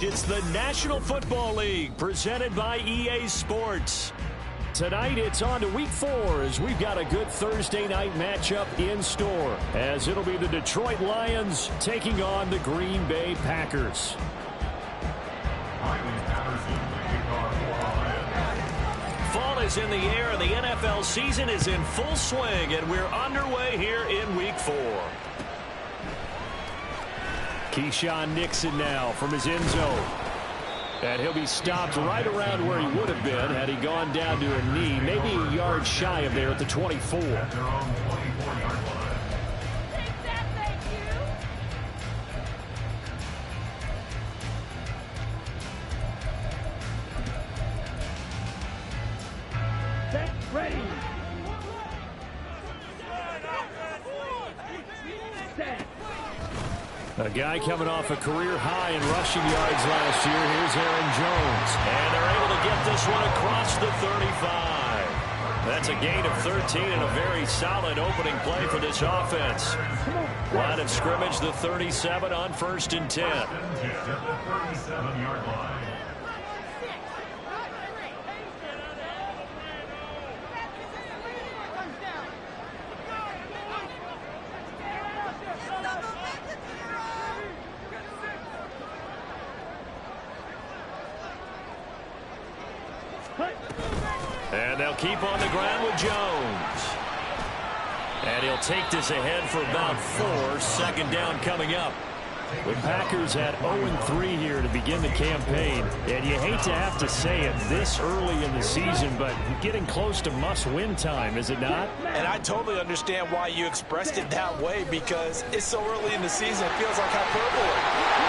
It's the National Football League presented by EA Sports. Tonight it's on to week 4 as we've got a good Thursday night matchup in store, as it'll be the Detroit Lions taking on the Green Bay Packers. Fall is in the air and the NFL season is in full swing, and we're underway here in week 4. Keyshawn Nixon now from his end zone. And he'll be stopped right around where he would have been had he gone down to a knee, maybe a yard shy of there at the 24. Ready. A guy coming off a career high in rushing yards last year. Here's Aaron Jones. And they're able to get this one across the 35. That's a gain of 13 and a very solid opening play for this offense. Line of scrimmage, the 37 on 1st and 10. And they'll keep on the ground with Jones. And he'll take this ahead for about 4. Second down coming up. The Packers had 0-3 here to begin the campaign. And you hate to have to say it this early in the season, but getting close to must-win time, is it not? And I totally understand why you expressed it that way, because it's so early in the season, it feels like hyperbole.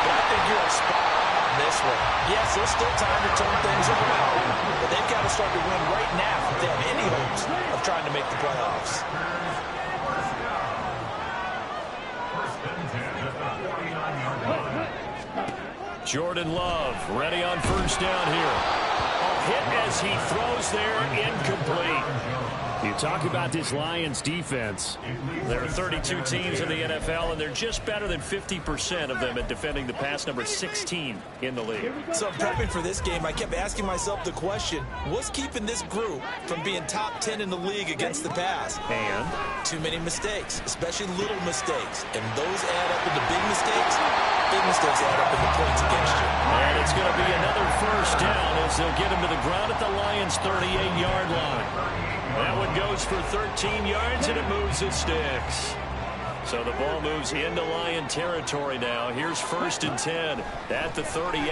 But I think you're spot on this one. Yes, there's still time to turn things around, but they've got to start to win right now if they have any hopes of trying to make the playoffs. Jordan Love ready on 1st down here. Hit as he throws there, incomplete. You talk about this Lions defense. There are 32 teams in the NFL, and they're just better than 50% of them at defending the pass, number 16 in the league. So prepping for this game, I kept asking myself the question, what's keeping this group from being top 10 in the league against the pass? And? Too many mistakes, especially little mistakes. And those add up into big mistakes. Big mistakes add up into points against you. And it's going to be another 1st down as they'll get him to the ground at the Lions' 38-yard line. That one goes for 13 yards, and it moves the sticks. So the ball moves into Lion territory now. Here's 1st and 10 at the 38.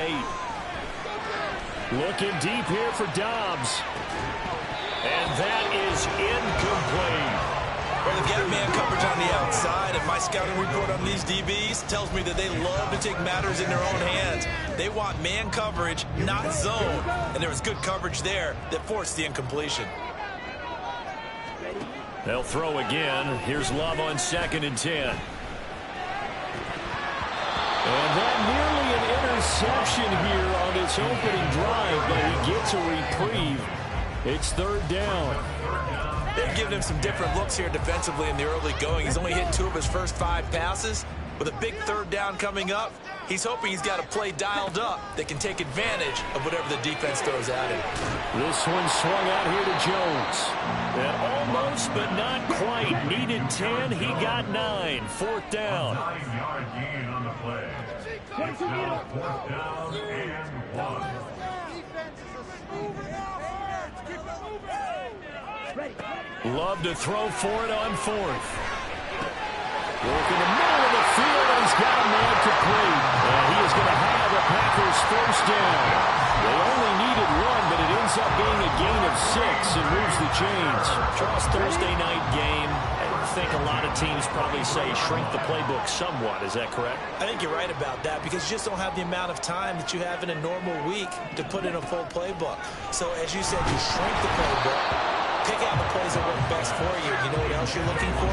Looking deep here for Dobbs. And that is incomplete. Well, they've got man coverage on the outside, and my scouting report on these DBs tells me that they love to take matters in their own hands. They want man coverage, not zone. And there was good coverage there that forced the incompletion. They'll throw again. Here's Love on 2nd and 10. And that nearly an interception here on this opening drive, but he gets a reprieve. It's 3rd down. They've given him some different looks here defensively in the early going. He's only hit 2 of his first 5 passes. With a big 3rd down coming up, he's hoping he's got a play dialed up that can take advantage of whatever the defense throws at him. This one swung out here to Jones. And almost, but not quite. Needed 10. He got 9. 4th down. 9-yard gain on the play. It's now 4th down and 1. Love to throw for it on 4th. Work in the middle of the field, and he's got a man complete. And he is going to have the Packers 1st down. They only needed 1, but it ends up being a gain of 6 and moves the chains. Charles, Thursday night game. I think a lot of teams probably say shrink the playbook somewhat. Is that correct? I think you're right about that, because you just don't have the amount of time that you have in a normal week to put in a full playbook. So as you said, you shrink the playbook. Pick out the plays that work best for you. You know what else you're looking for?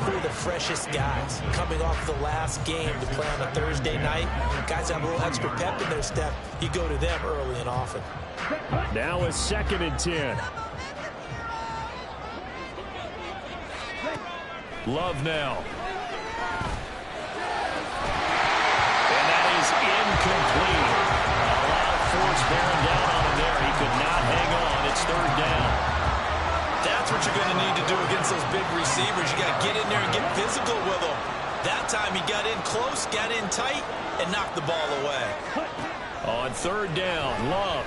Who are the freshest guys coming off the last game to play on a Thursday night? Guys have a little extra pep in their step. You go to them early and often. Now a 2nd and 10. Love now. And that is incomplete. do against those big receivers. You got to get in there and get physical with them. That time he got in close, got in tight, and knocked the ball away. On third down, Love.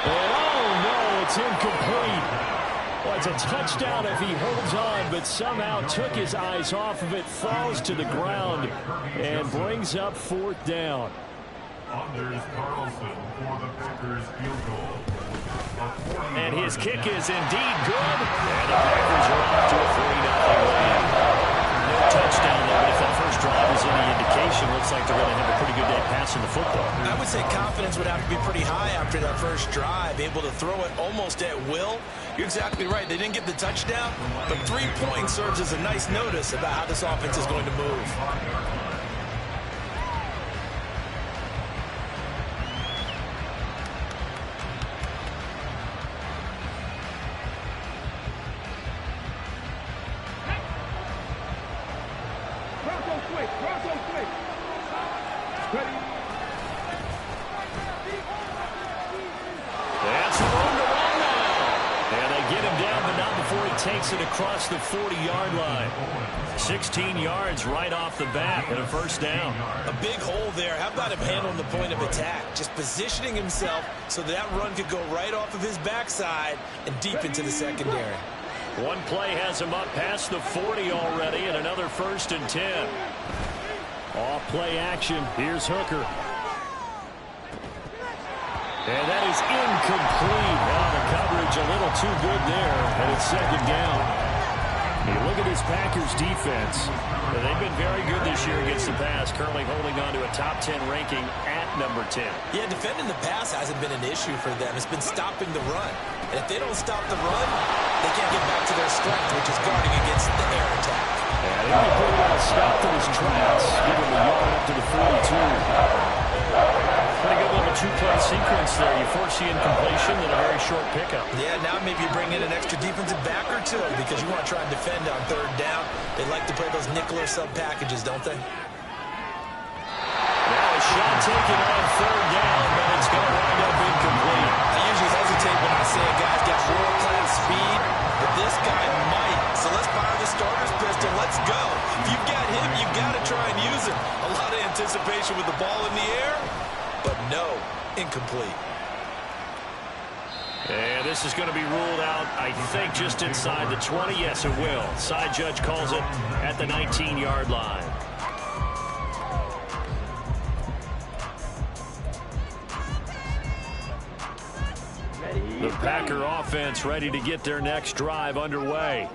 And oh, no, it's incomplete. Well, it's a touchdown if he holds on, but somehow took his eyes off of it, falls to the ground, and brings up fourth down. Anders Carlson for the Packers field goal. And his kick is indeed good. And the Packers are off to a 3-0 lead. No touchdown there, but if that first drive is any indication, looks like they're going to have a pretty good day passing the football. I would say confidence would have to be pretty high after that first drive, able to throw it almost at will. You're exactly right. They didn't get the touchdown, but 3 points serves as a nice notice about how this offense is going to move. Takes it across the 40-yard line. 16 yards right off the bat and a first down. A big hole there. How about him handling the point of attack? Just positioning himself so that run could go right off of his backside and deep into the secondary. One play has him up past the 40 already and another 1st and 10. Off play action. Here's Hooker. And that is incomplete. Now the coverage a little too good there, and it's 2nd down. You look at this Packers defense. They've been very good this year against the pass, currently holding on to a top 10 ranking at number 10. Yeah, defending the pass hasn't been an issue for them. It's been stopping the run. And if they don't stop the run, they can't get back to their strength, which is guarding against the air attack. And he put it on a stop in his tracks, giving the yard up to the 42. Pretty good little 2-play sequence there. You force the incompletion and a very short pickup. Yeah, now maybe you bring in an extra defensive back or two because you want to try and defend on 3rd down. They like to play those nickel or sub packages, don't they? Now a shot taken on 3rd down, but it's going to wind up incomplete. I usually hesitate when I say a guy's got world-class speed, but this guy might. So let's fire the starter's pistol. Let's go. If you've got him, you've got to try and use him. A lot of anticipation with the ball in the air. But no, incomplete. And this is going to be ruled out, I think, just inside the 20. Yes, it will. Side judge calls it at the 19-yard line. The Packer offense ready to get their next drive underway.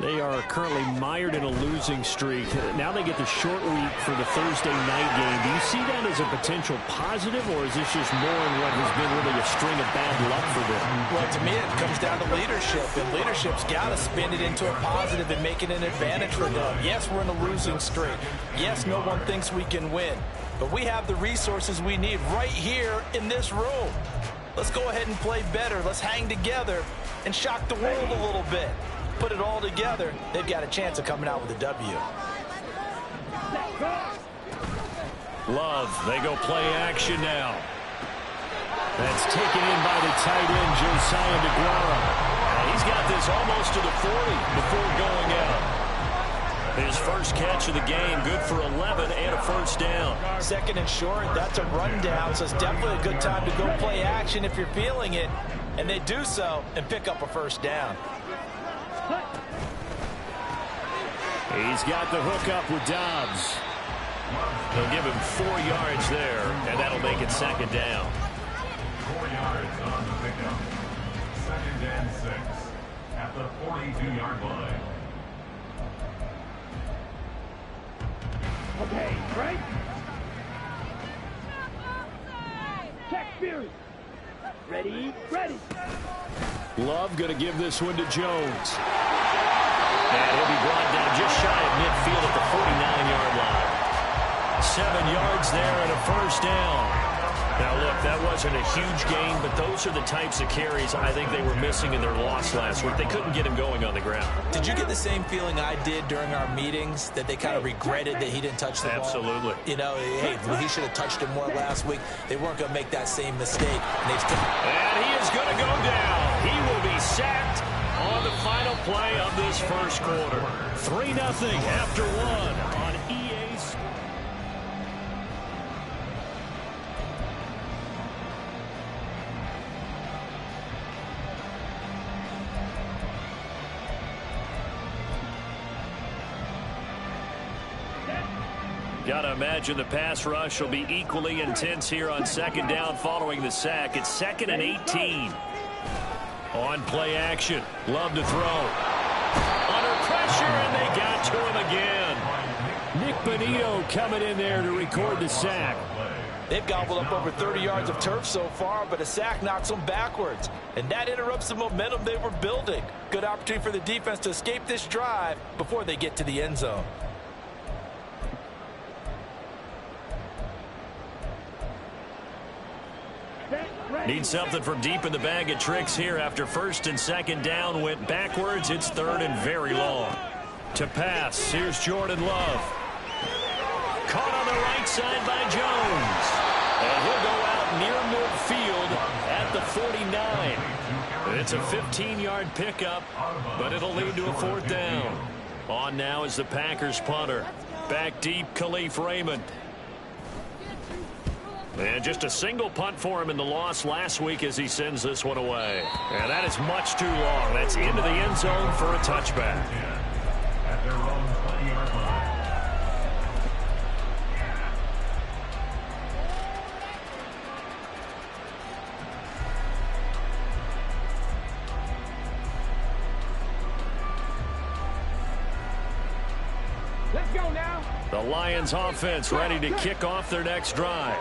They are currently mired in a losing streak. Now they get the short week for the Thursday night game. Do you see that as a potential positive, or is this just more in what has been really a string of bad luck for them? Well, to me, it comes down to leadership, and leadership's got to spin it into a positive and make it an advantage for them. Yes, we're in a losing streak. Yes, no one thinks we can win, but we have the resources we need right here in this room. Let's go ahead and play better. Let's hang together and shock the world a little bit. Put it all together, they've got a chance of coming out with a W. Love, they go play action now. That's taken in by the tight end, Josiah DeGuara. He's got this almost to the 40 before going out. His first catch of the game, good for 11 and a first down. 2nd and short, that's a rundown, so it's definitely a good time to go play action if you're feeling it. And they do so and pick up a first down. He's got the hook up with Dobbs. They'll give him 4 yards there, and that'll make it 2nd down. 4 yards on the pickup. 2nd and 6 at the 42-yard line. Okay, right? Check Fury. Ready, ready. Love going to give this one to Jones. And he'll be brought down just shy of midfield at the 49-yard line. 7 yards there and a first down. Now, look, that wasn't a huge gain, but those are the types of carries I think they were missing in their loss last week. They couldn't get him going on the ground. Did you get the same feeling I did during our meetings, that they kind of regretted that he didn't touch the ball? Absolutely. You know, hey, he should have touched it more last week. They weren't going to make that same mistake. And he is going to go down. He will be sacked on the final play of this first quarter. 3-0 after one on EA Sports. Got to imagine the pass rush will be equally intense here on second down following the sack. It's 2nd and 18. On play action. Love to throw. Under pressure, and they got to him again. Nick Bonito coming in there to record the sack. They've gobbled up over 30 yards of turf so far, but a sack knocks them backwards. And that interrupts the momentum they were building. Good opportunity for the defense to escape this drive before they get to the end zone. Need something from deep in the bag of tricks here after 1st and 2nd down went backwards. It's 3rd and very long. To pass, here's Jordan Love. Caught on the right side by Jones. And he'll go out near midfield at the 49. It's a 15-yard pickup, but it'll lead to a 4th down. On now is the Packers punter. Back deep, Khalif Raymond. And just a single punt for him in the loss last week as he sends this one away. And that is much too long. That's into the end zone for a touchback. At their own 20-yard line. Let's go now. The Lions offense ready to kick off their next drive.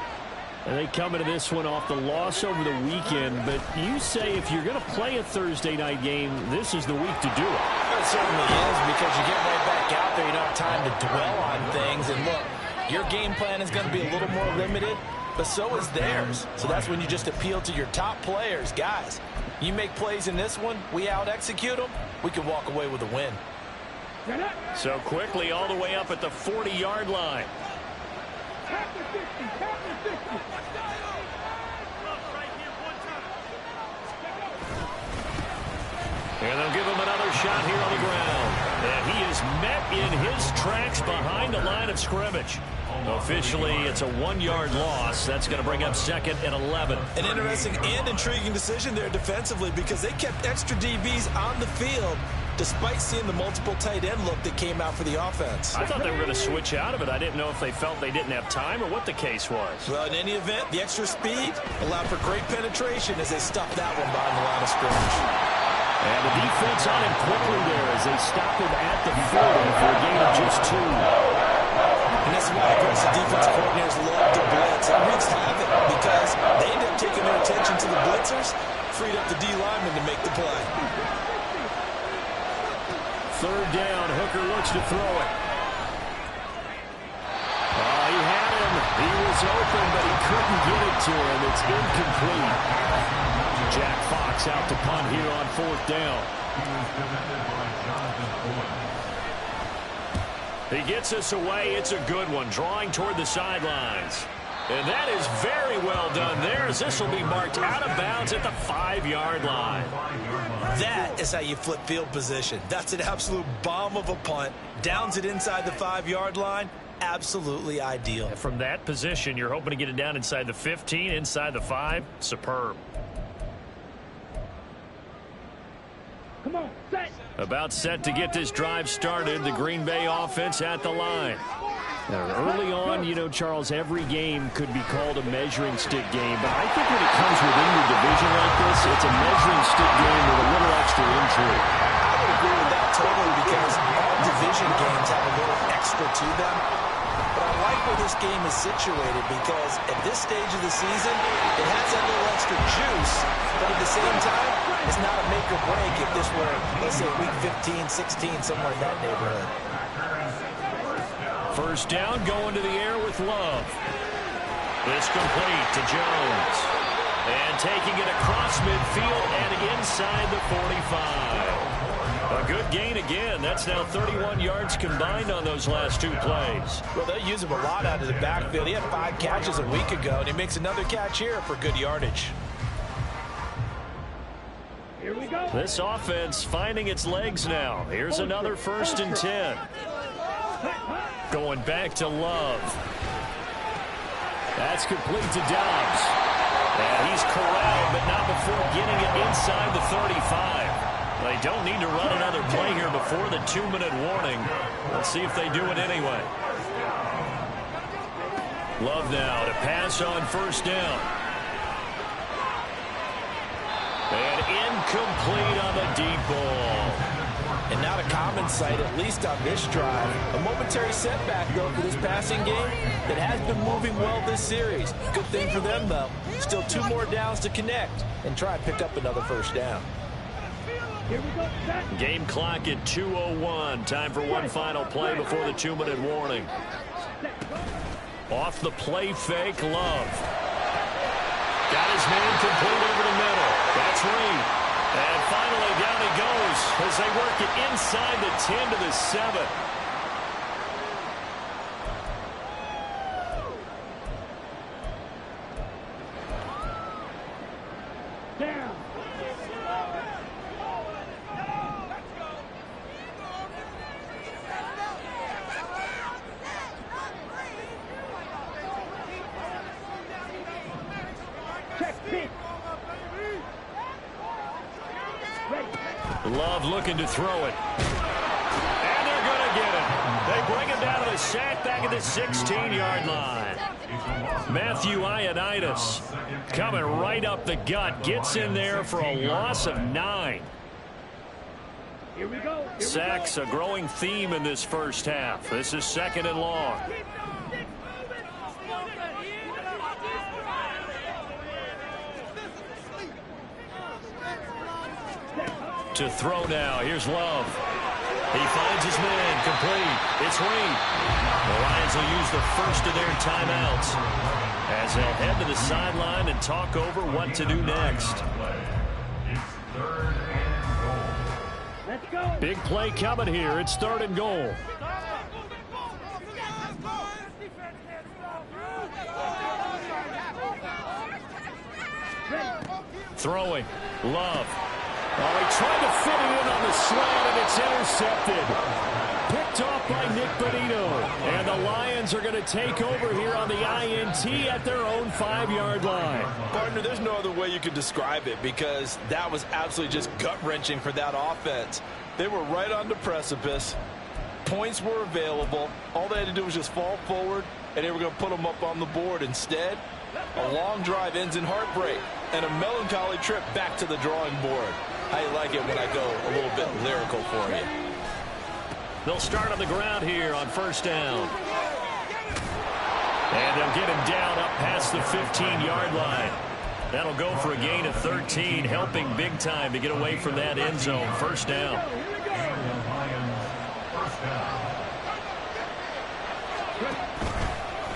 And they come into this one off the loss over the weekend, but you say if you're going to play a Thursday night game, this is the week to do it. It certainly is, because you get right back out there. You don't have time to dwell on things. And look, your game plan is going to be a little more limited, but so is theirs. So that's when you just appeal to your top players. Guys, you make plays in this one, we out-execute them, we can walk away with a win. So quickly all the way up at the 40-yard line. And they'll give him another shot here on the ground. And he is met in his tracks behind the line of scrimmage. Officially, it's a 1-yard loss. That's going to bring up 2nd and 11. An interesting and intriguing decision there defensively, because they kept extra DBs on the field despite seeing the multiple tight end look that came out for the offense. I thought they were going to switch out of it. I didn't know if they felt they didn't have time or what the case was. Well, in any event, the extra speed allowed for great penetration as they stuffed that one behind the line of scrimmage. And the defense on him quickly there as they stop him at the 40 for a gain of just 2. And this is why aggressive defense coordinators love to blitz. It wreaks havoc because they end up taking their attention to the blitzers, freed up the D lineman to make the play. 3rd down, Hooker looks to throw it. Oh, he had him. He was open, but he couldn't get it to him. It's incomplete. Jack Fox out to punt here on 4th down. He gets us away. It's a good one, drawing toward the sidelines. And that is very well done there, as this will be marked out of bounds at the 5-yard line. That is how you flip field position. That's an absolute bomb of a punt. Downs it inside the 5-yard line. Absolutely ideal. From that position, you're hoping to get it down inside the 15, inside the 5. Superb. Come on, set. About set to get this drive started. The Green Bay offense at the line. Now, early on, you know, Charles, every game could be called a measuring stick game. But I think when it comes within your division like this, it's a measuring stick game with a little extra intrigue. I would agree with that totally, because all division games have a little extra to them. But I like where this game is situated, because at this stage of the season, it has that little extra juice. But at the same time, it's not a make or break if this were, let's say, week 15, 16, somewhere in that neighborhood. 1st down, going to the air with Love. It's complete to Jones. And taking it across midfield and inside the 45. A good gain again. That's now 31 yards combined on those last 2 plays. Well, they use him a lot out of the backfield. He had 5 catches a week ago, and he makes another catch here for good yardage. Here we go. This offense finding its legs now. Here's another 1st and 10. Going back to Love. That's complete to Dobbs. And he's corralled, but not before getting it inside the 35. They don't need to run another play here before the 2-minute warning. Let's see if they do it anyway. Love now to pass on 1st down. And incomplete on the deep ball. And not a common sight, at least on this drive. A momentary setback, though, for this passing game that has been moving well this series. Good thing for them, though. Still 2 more downs to connect and try and pick up another 1st down. Here we go. Set. Game clock at 2:01. Time for one final play before the 2-minute warning. Off the play fake, Love. Got his man complete over the middle. That's Reed. And finally down he goes as they work it inside the 10 to the 7. Down. Check pitch. Love looking to throw it. And they're going to get it. They bring him down to the sack back at the 16-yard line. Matthew Ioannidis coming right up the gut. Gets in there for a loss of 9. Here we go. Sacks a growing theme in this first half. This is 2nd and long. To throw now. Here's Love. He finds his man. Complete. It's Reed. The Lions will use the first of their timeouts as they'll head to the sideline and talk over what to do next. It's 3rd and goal. Let's go. Big play coming here. It's 3rd and goal. Throwing. Love. Oh, he tried to fit it in on the slant, and it's intercepted. Picked off by Nick Bonito. And the Lions are going to take over here on the INT at their own 5-yard line. Partner, there's no other way you could describe it because that was absolutely just gut-wrenching for that offense. They were right on the precipice. Points were available. All they had to do was just fall forward, and they were going to put them up on the board. Instead, a long drive ends in heartbreak and a melancholy trip back to the drawing board. How you like it when I go a little bit lyrical for you? They'll start on the ground here on 1st down. And they'll get him down up past the 15-yard line. That'll go for a gain of 13, helping big time to get away from that end zone. 1st down.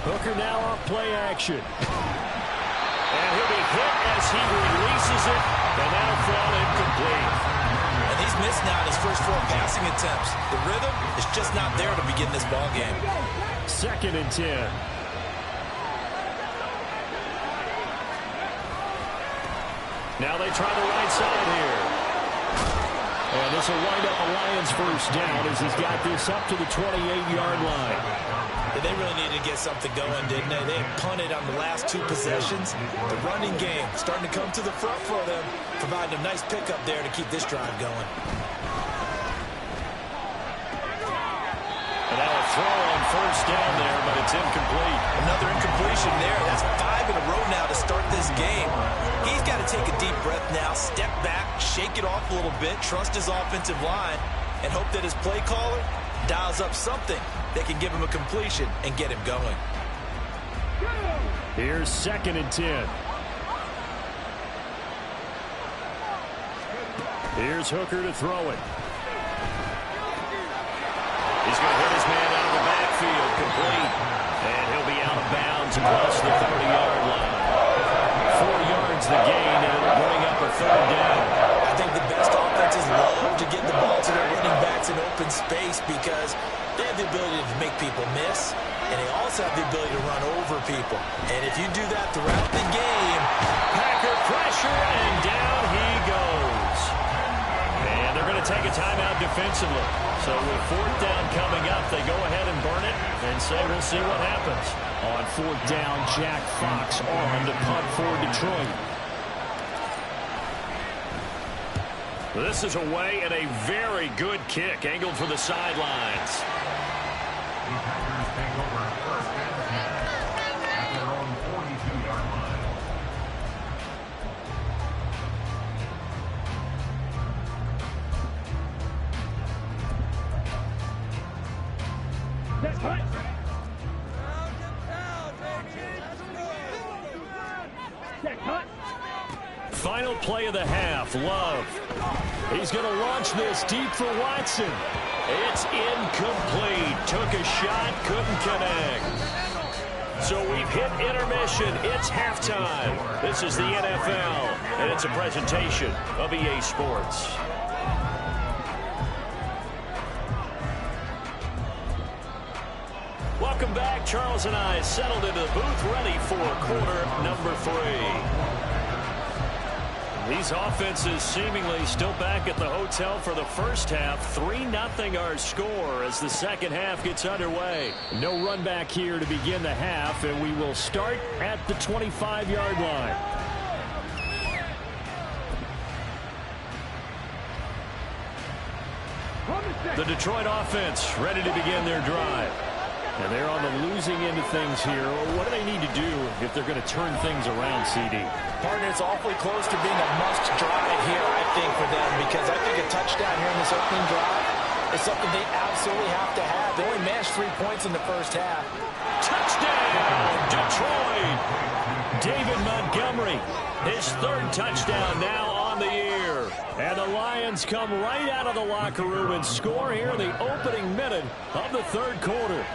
Hooker now off play action. And he'll be hit as he releases it, and that'll fall incomplete. And he's missed now in his first 4 passing attempts. The rhythm is just not there to begin this ball game. 2nd and 10. Now they try the right side here. And this will wind up a Lions 1st down as he's got this up to the 28-yard line. They really needed to get something going, didn't they? They had punted on the last 2 possessions. The running game starting to come to the front for them, providing a nice pickup there to keep this drive going. And now a throw on 1st down there, but it's incomplete. Another incompletion there. That's 5 in a row now to start this game. He's got to take a deep breath now, step back, shake it off a little bit, trust his offensive line, and hope that his play caller dials up something that can give him a completion and get him going. Here's 2nd and 10. Here's Hooker to throw it. He's going to hit his man out of the backfield, complete. And he'll be out of bounds across the 30-yard line. 4 yards the gain, and it'll bring up a 3rd down. I think the best offenses love to get the ball to their running backs in open space because they have the ability to make people miss, and they also have the ability to run over people. And if you do that throughout the game, Packer pressure, and down he goes. to take a timeout defensively. So with fourth down coming up, they go ahead and burn it and say we'll see what happens. On fourth down, Jack Fox on to punt for Detroit. This is away and a very good kick angled for the sidelines. The Packers take over first and 10 at their own 42-yard line. Set, cut. Set, cut. Final play of the half, Love. He's going to launch this deep for Watson. It's incomplete. Took a shot, couldn't connect. So we've hit intermission. It's halftime. This is the NFL, and it's a presentation of EA Sports. Welcome back. Charles and I settled into the booth, ready for quarter number 3. These offenses seemingly still back at the hotel for the first half. 3-0 our score as the second half gets underway. No run back here to begin the half, and we will start at the 25-yard line. The Detroit offense ready to begin their drive. And they're on the losing end of things here. What do they need to do if they're going to turn things around, CD? Partner, it's awfully close to being a must drive here, I think, for them, because I think a touchdown here in this opening drive is something they absolutely have to have. They only managed 3 points in the first half. Touchdown, Detroit! David Montgomery, his third touchdown now on the year. And the Lions come right out of the locker room and score here in the opening minute of the third quarter.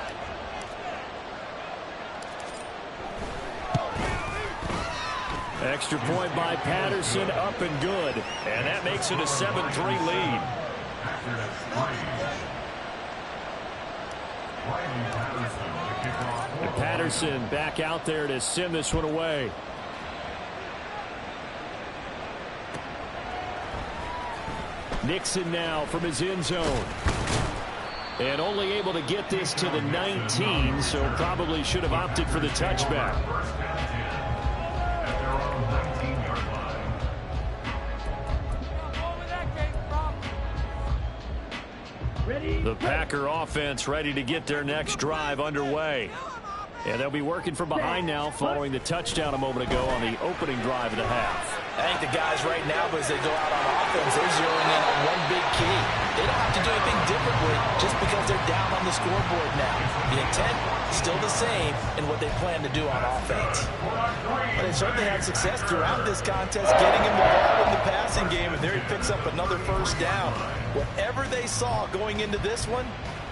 Extra point by Patterson, up and good. And that makes it a 7-3 lead. And Patterson back out there to send this one away. Nixon now from his end zone. And only able to get this to the 19, so probably should have opted for the touchback. The Packer offense ready to get their next drive underway. And they'll be working from behind now following the touchdown a moment ago on the opening drive of the half. I think the guys right now, as they go out on offense, they're zeroing in on one big key. They don't have to do anything differently just because they're down on the scoreboard now. The intent is still the same in what they plan to do on offense. But they certainly had success throughout this contest getting him the ball in the passing game, and there he picks up another first down. Whatever they saw going into this one,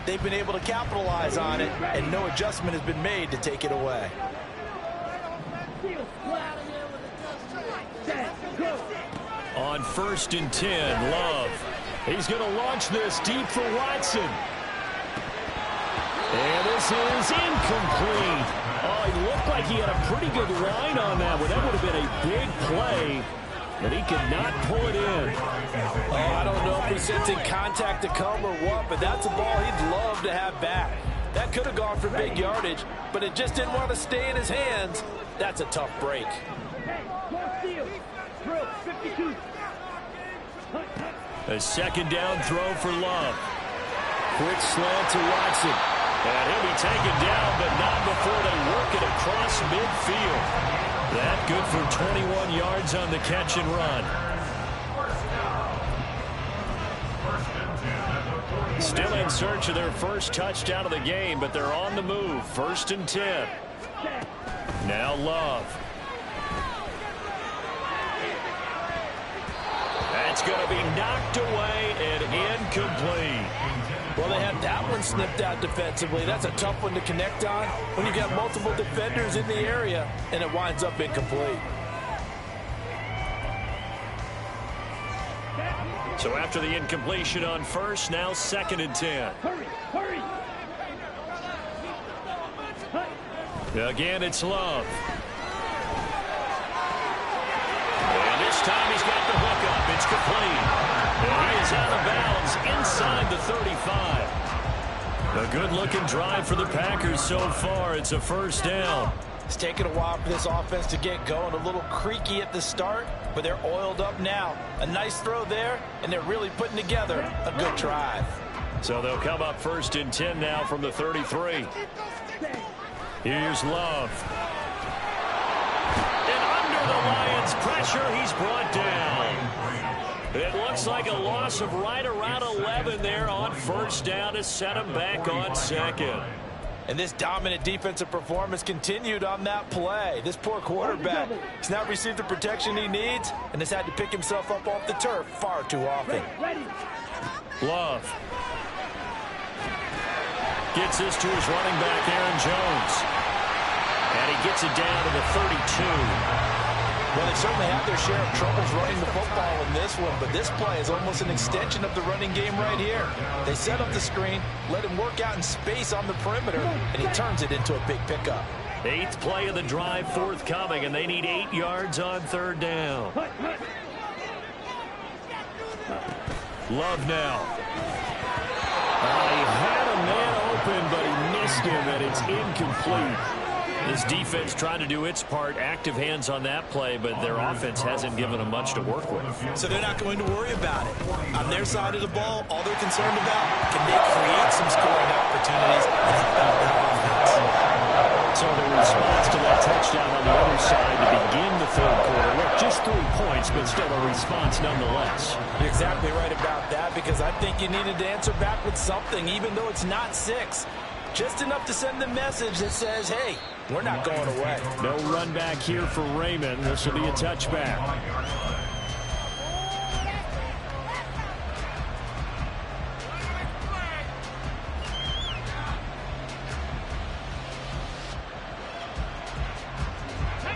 they've been able to capitalize on it, and no adjustment has been made to take it away. On 1st and 10, Love. He's going to launch this deep for Watson. And this is incomplete. Oh, he looked like he had a pretty good line on that one. That would have been a big play, but he could not pull it in. Oh, I don't know if he's sensing contact to come or what, but that's a ball he'd love to have back. That could have gone for big yardage, but it just didn't want to stay in his hands. That's a tough break. A second down throw for Love. Quick slant to Watson. And he'll be taken down, but not before they work it across midfield. That good for 21 yards on the catch and run. Still in search of their first touchdown of the game, but they're on the move. 1st and 10. Now Love. That's going to be knocked away and incomplete. Well, they had that one snipped out defensively. That's a tough one to connect on when you got multiple defenders in the area, and it winds up incomplete. So after the incompletion on 1st, now 2nd and 10. Hurry! Again, it's Love. And this time he's got the hook up. It's complete. He is out of bounds inside the 35. A good-looking drive for the Packers so far. It's a first down. It's taken a while for this offense to get going. A little creaky at the start, but they're oiled up now. A nice throw there, and they're really putting together a good drive. So they'll come up first and 10 now from the 33. Here's Love. And under the Lions' pressure, he's brought down. It looks like a loss of right around 11 there on first down to set him back on second. And this dominant defensive performance continued on that play. This poor quarterback has not received the protection he needs and has had to pick himself up off the turf far too often. Love gets this to his running back, Aaron Jones. And he gets it down to the 32. Well, they certainly have their share of troubles running the football in this one, but this play is almost an extension of the running game right here. They set up the screen, let him work out in space on the perimeter, and he turns it into a big pickup. 8th play of the drive forthcoming, and they need 8 yards on third down. Love now. He had a man open, but he missed him, and it's incomplete. This defense trying to do its part, active hands on that play, but their offense hasn't given them much to work with. So they're not going to worry about it. On their side of the ball, all they're concerned about, can they create some scoring opportunities and help out that offense? So the response to that touchdown on the other side to begin the third quarter. Look, just 3 points, but still a response nonetheless. You're exactly right about that, because I think you needed to answer back with something, even though it's not 6. Just enough to send the message that says, hey, we're not going away. No run back here for Raymond. This will be a touchback.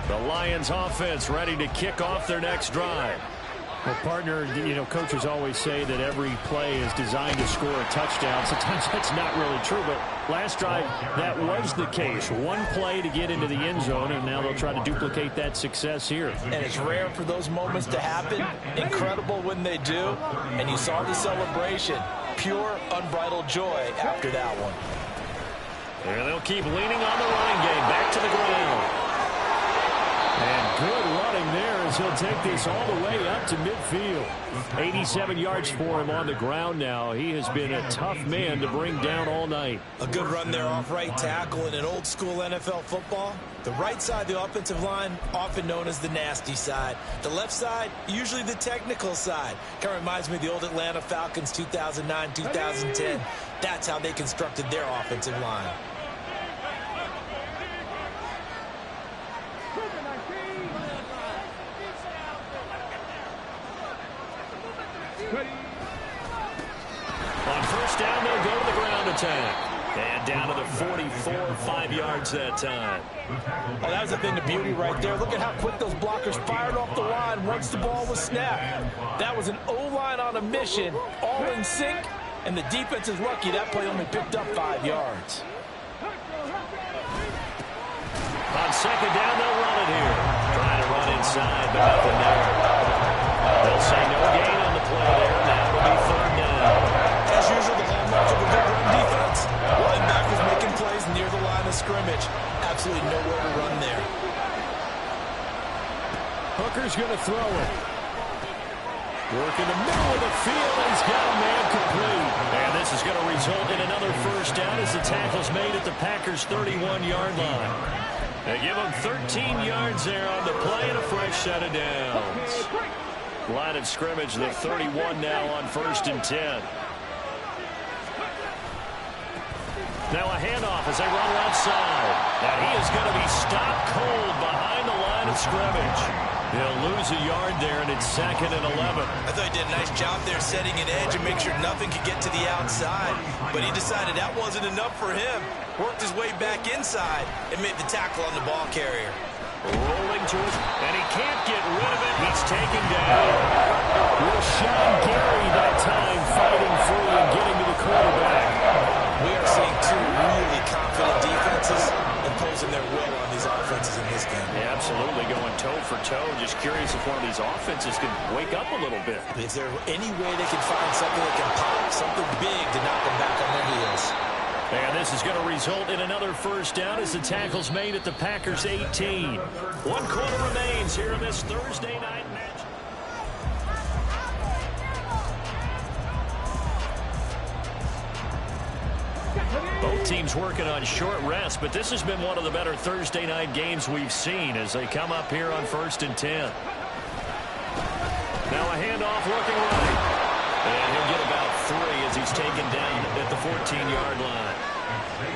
The Lions offense ready to kick off their next drive. Well, partner, coaches always say that every play is designed to score a touchdown. Sometimes that's not really true, but last drive, that was the case. One play to get into the end zone, and now they'll try to duplicate that success here. And it's rare for those moments to happen. Incredible when they do. And you saw the celebration. Pure, unbridled joy after that one. And they'll keep leaning on the running game. Back to the ground. And good running there as he'll take this all the way up to midfield. 87 yards for him on the ground now. He has been a tough man to bring down all night. A good run there off right tackle in an old school NFL football. The right side of the offensive line, often known as the nasty side. The left side, usually the technical side. Kind of reminds me of the old Atlanta Falcons 2009, 2010. That's how they constructed their offensive line. On first down, they'll go to the ground attack. And down to the 44, 5 yards that time. Oh, that was a thing of beauty right there. Look at how quick those blockers fired off the line once the ball was snapped. That was an O-line on a mission, all in sync, and the defense is lucky that play only picked up 5 yards. On second down, they'll run it here. Trying to run inside, but nothing there. They'll say no gain on the play there. Now it'll be third down. As usual, the hallmark of a good run defense. Linebackers making plays near the line of scrimmage. Absolutely nowhere to run there. Hooker's going to throw it. Work in the middle of the field. He's got a man complete. And this is going to result in another first down as the tackle's made at the Packers' 31-yard line. They give him 13 yards there on the play and a fresh set of downs. Line of scrimmage, the 31 now on first and 10. Now a handoff as they run outside. And he is going to be stopped cold behind the line of scrimmage. He'll lose a yard there, and it's second and 11. I thought he did a nice job there setting an edge and make sure nothing could get to the outside. But he decided that wasn't enough for him. Worked his way back inside and made the tackle on the ball carrier. Rolling to it, and he can't get rid of it. He's taken down. Rashawn Gary that time fighting free and getting to the quarterback. We are seeing two really confident defenses imposing their will on these offenses. defenses in this game. Yeah, absolutely, going toe for toe. Just curious if one of these offenses can wake up a little bit. Is there any way they can find something that can pop, something big to knock them back on their heels? And this is going to result in another first down as the tackle's made at the Packers 18. 1 quarter remains here in this Thursday night match. Both teams working on short rest, but this has been one of the better Thursday night games we've seen as they come up here on 1st and 10. Now a handoff looking right. And he'll get about 3 as he's taken down at the 14-yard line.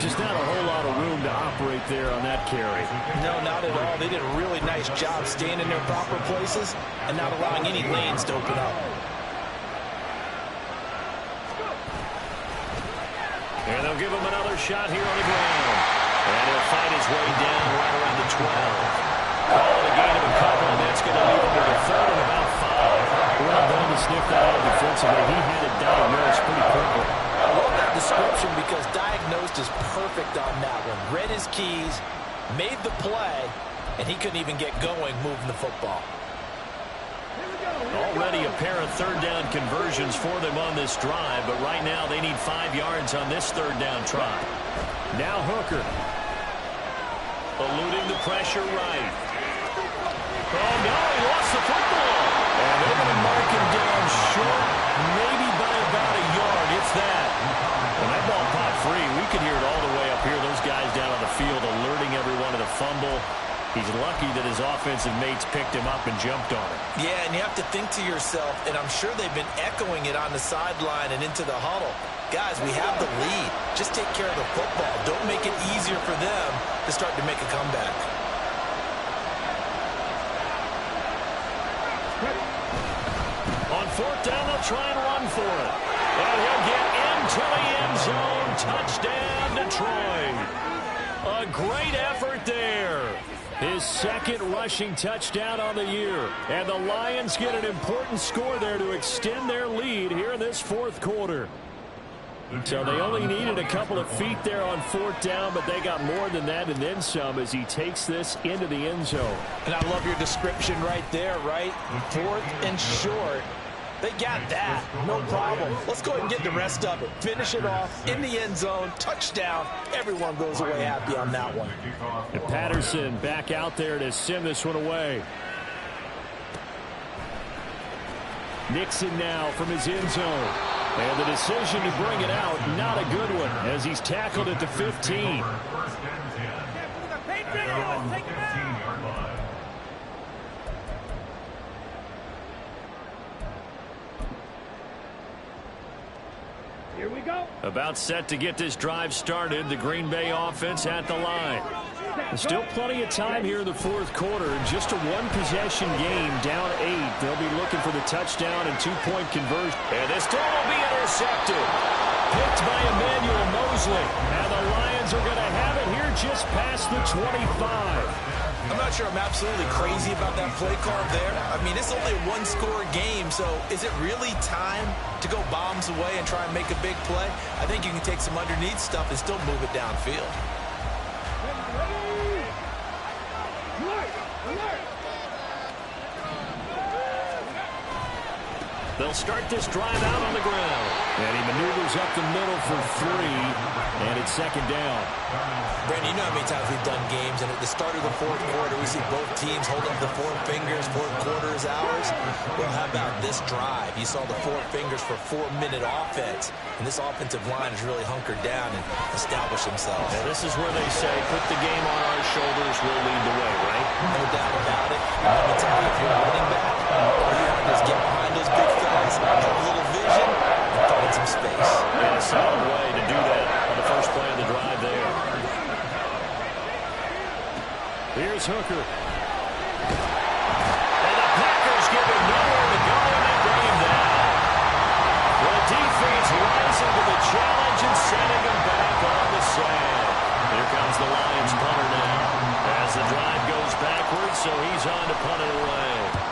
Just not a whole lot of room to operate there on that carry. No, not at all. They did a really nice job staying in their proper places and not allowing any lanes to open up. And they'll give him another shot here on the ground. And he'll fight his way down right around the 12. Call it a gain of a couple, and that's going to leave him with a third and about 5. Well done to sniff that out defensively. He had it diagnosed pretty quickly. I love that description because diagnosed is perfect on that one. Read his keys, made the play, and he couldn't even get going moving the football. Already a pair of third down conversions for them on this drive, but right now they need 5 yards on this third down try. Now Hooker. Eluding the pressure right. Oh, no, he lost the football. And they're going to mark him down short, maybe by about a yard, if that. When that ball popped free, we could hear it all the way up here. Those guys down on the field alerting everyone to the fumble. He's lucky that his offensive mates picked him up and jumped on it. Yeah, and you have to think to yourself, and I'm sure they've been echoing it on the sideline and into the huddle. Guys, we have the lead. Just take care of the football. Don't make it easier for them to start to make a comeback. On 4th down, they'll try and run for it. And he'll get into the end zone. Touchdown, Detroit. A great effort there. His 2nd rushing touchdown on the year. And the Lions get an important score there to extend their lead here in this 4th quarter. So they only needed a couple of feet there on 4th down, but they got more than that and then some as he takes this into the end zone. And I love your description right there, right? 4th and short. They got that. No problem. Let's go ahead and get the rest of it. Finish it off in the end zone. Touchdown. Everyone goes away happy on that one. And Patterson back out there to send this one away. Nixon now from his end zone. And the decision to bring it out, not a good one, as he's tackled at the 15. Here we go. About set to get this drive started. The Green Bay offense at the line. There's still plenty of time here in the 4th quarter. Just a 1-possession game, down 8. They'll be looking for the touchdown and 2-point conversion. And this throw will be intercepted. Picked by Emmanuel Mosley. And the Lions are going to have it here just past the 25. I'm not sure I'm absolutely crazy about that play call there. I mean, it's only a 1-score game, so is it really time to go bombs away and try and make a big play? I think you can take some underneath stuff and still move it downfield. They'll start this drive out on the ground. And he maneuvers up the middle for 3. And it's 2nd down. Brandon, you know how many times we've done games, and at the start of the 4th quarter, we see both teams hold up the 4 fingers, 4th quarter is ours. Well, how about this drive? You saw the 4 fingers for 4-minute offense, and this offensive line has really hunkered down and established themselves. And this is where they say, put the game on our shoulders, we'll lead the way, right? No doubt about it. And let me tell you, if you're a running back, all you have to just get behind those big fellas, have a little vision, and find some space. And a solid way to do that on the first play of the drive there. Here's Hooker. And the Packers give him nowhere to go, and they bring him down. The defense rising to the challenge and sending him back on the sand. Here comes the Lions punter now. As the drive goes backwards, so he's on to punt it away.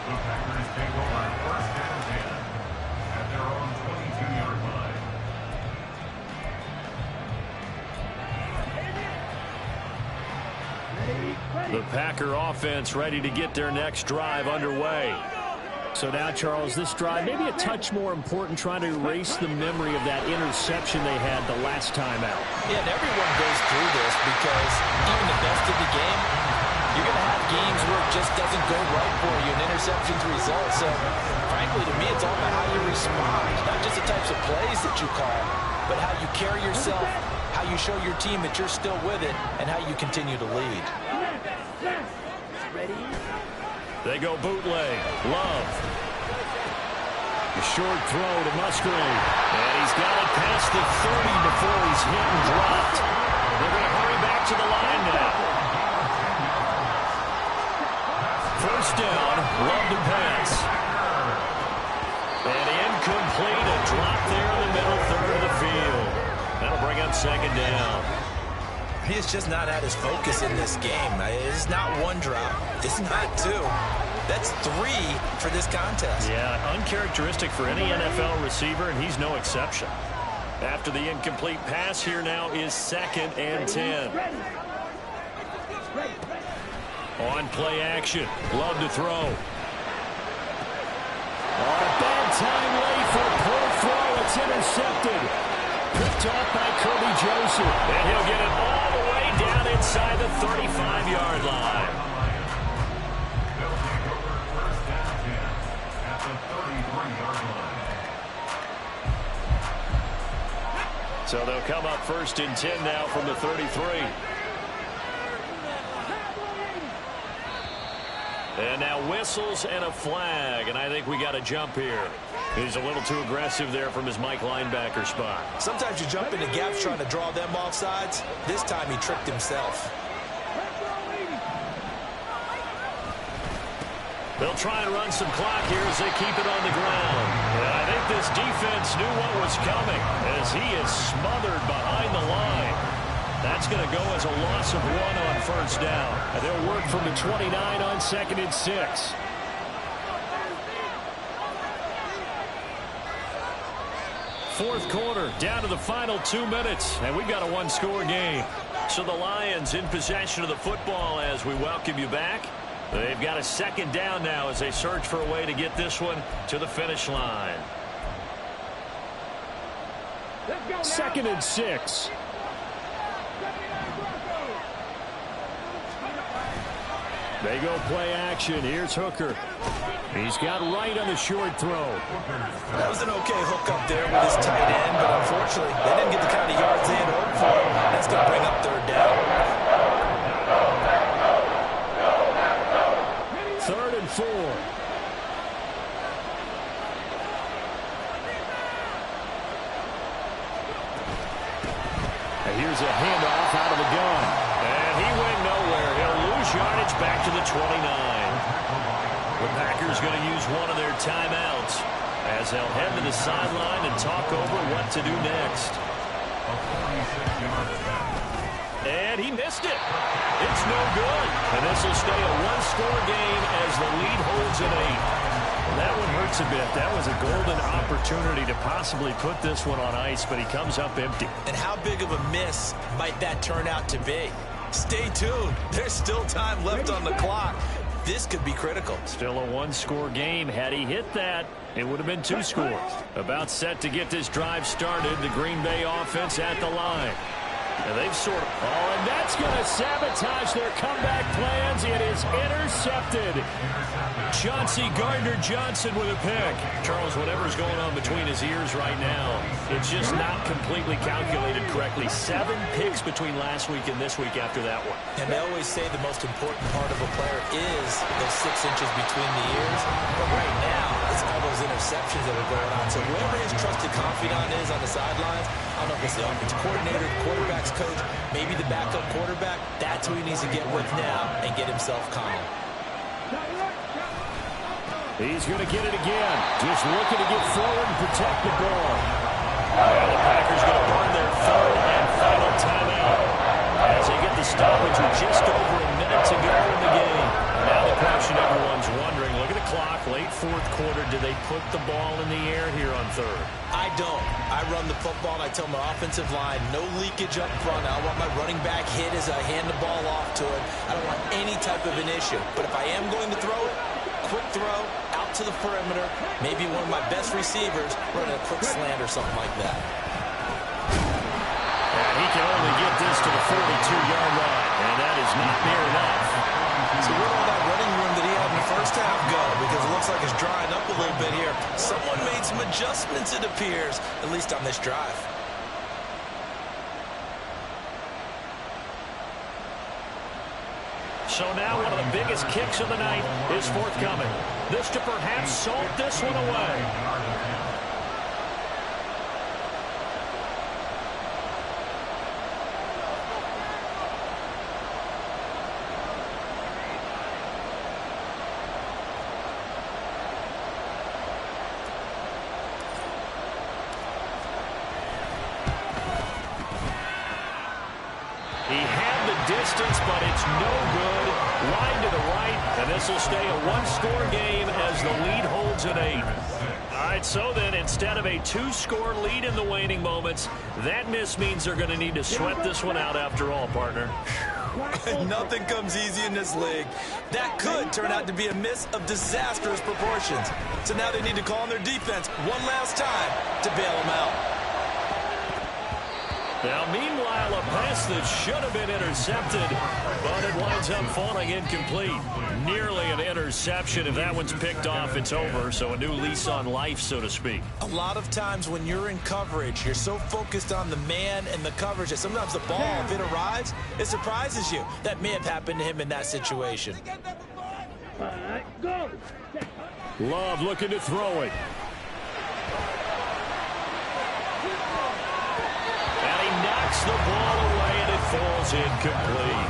The Packers take over 1st and 10 at their own 20. The Packer offense ready to get their next drive underway. So now, Charles, this drive maybe a touch more important, trying to erase the memory of that interception they had the last time out. Yeah, and everyone goes through this because even the best of the game, you're going to have games where it just doesn't go right for you, and interceptions result. So, frankly, to me, it's all about how you respond, not just the types of plays that you call, but how you carry yourself, how you show your team that you're still with it, and how you continue to lead. Ready? They go bootleg. Love. The short throw to Musgrave. And he's got it past the 30 before he's hit and dropped. They're going to hurry back to the line now. First down. Love to pass. And incomplete. A drop there in the middle third of the field. That'll bring up second down. He has just not had his focus in this game. It's not one drop. It's not two. That's three for this contest. Yeah, uncharacteristic for any NFL receiver, and he's no exception. After the incomplete pass, here now is 2nd and 10. On play action. Love to throw. On a bad time late for a poor throw. It's intercepted. Picked off by Kirby Joseph. And he'll get it all the way down inside the 35-yard line. They'll take over first down 10 at the 33-yard line. So they'll come up 1st and 10 now from the 33. And now whistles and a flag, and I think we got a jump here. He's a little too aggressive there from his Mike linebacker spot. Sometimes you jump into gaps trying to draw them off sides. This time he tricked himself. They'll try and run some clock here as they keep it on the ground. And I think this defense knew what was coming as he is smothered behind the line. That's going to go as a loss of 1 on first down. And they'll work from the 29 on 2nd and 6. Fourth quarter, down to the final 2 minutes, and we've got a one-score game. So the Lions in possession of the football as we welcome you back. They've got a 2nd down now as they search for a way to get this one to the finish line. 2nd and 6. They go play action. Here's Hooker. He's got right on the short throw. That was an okay hook up there with his tight end, but unfortunately, they didn't get the kind of yards they had hoped for. That's going to bring up 3rd down. 3rd and 4. And here's a handoff out of the gun. And he went nowhere. He'll lose yardage back to the 29. The Packers going to use one of their timeouts as they'll head to the sideline and talk over what to do next. And he missed it. It's no good. And this will stay a one-score game as the lead holds at 8. That one hurts a bit. That was a golden opportunity to possibly put this one on ice, but he comes up empty. And how big of a miss might that turn out to be? Stay tuned. There's still time left on the clock. This could be critical. Still a one-score game. Had he hit that, it would have been 2 scores. About set to get this drive started. The Green Bay offense at the line. And they've sort of... Oh, and that's going to sabotage their comeback plans. It is intercepted. Chauncey Gardner-Johnson with a pick. Charles, whatever's going on between his ears right now, it's just not completely calculated correctly. 7 picks between last week and this week after that one. And they always say the most important part of a player is those 6 inches between the ears. But right now, it's all those interceptions that are going on. So whoever his trusted confidant is on the sidelines, I don't know if it's the offensive coordinator, the quarterback's coach, maybe the backup quarterback, that's who he needs to get with now and get himself calm. He's going to get it again. Just looking to get forward and protect the ball. And the Packers going to burn their 3rd and final timeout as they get the stoppage with just over a minute to go in the game. And now the question everyone's wondering, look at the clock, late fourth quarter. Do they put the ball in the air here on third? I don't. I run the football, and I tell my offensive line, no leakage up front. I want my running back hit as I hand the ball off to him. I don't want any type of an issue. But if I am going to throw it, quick throw, out to the perimeter, maybe one of my best receivers running a quick slant or something like that. And he can only get this to the 42-yard line, and that is not near enough. So where did all that running room that he had in the first half go? Because it looks like it's drying up a little bit here. Someone made some adjustments, it appears, at least on this drive. So now one of the biggest kicks of the night is forthcoming. This to perhaps salt this one away. He had the distance, but it's no good. Wide to the right, and this will stay a one-score game as the lead holds at 8. All right, so then instead of a 2-score lead in the waning moments, that miss means they're going to need to sweat this one out after all, partner. Nothing comes easy in this league. That could turn out to be a miss of disastrous proportions. So now they need to call on their defense one last time to bail them out. Now, meanwhile, a pass that should have been intercepted, but it winds up falling incomplete. Nearly an interception. If that one's picked off, it's over. So a new lease on life, so to speak. A lot of times when you're in coverage, you're so focused on the man and the coverage that sometimes the ball, if it arrives, it surprises you. That may have happened to him in that situation. All right, go. Love looking to throw it. Knocks the ball away, and it falls incomplete.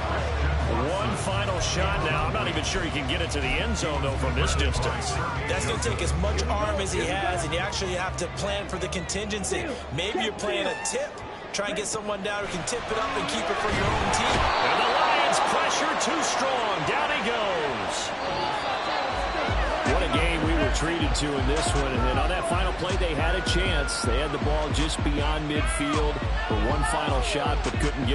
One final shot now. I'm not even sure he can get it to the end zone, though, from this distance. That's going to take as much arm as he has, and you actually have to plan for the contingency. Maybe you're playing a tip. Try and get someone down who can tip it up and keep it for your own team. And the Lions pressure too strong. Down he goes. What a game we were treated to in this one. And then on that final play, they had a chance. They had the ball just beyond midfield for one final shot, but couldn't get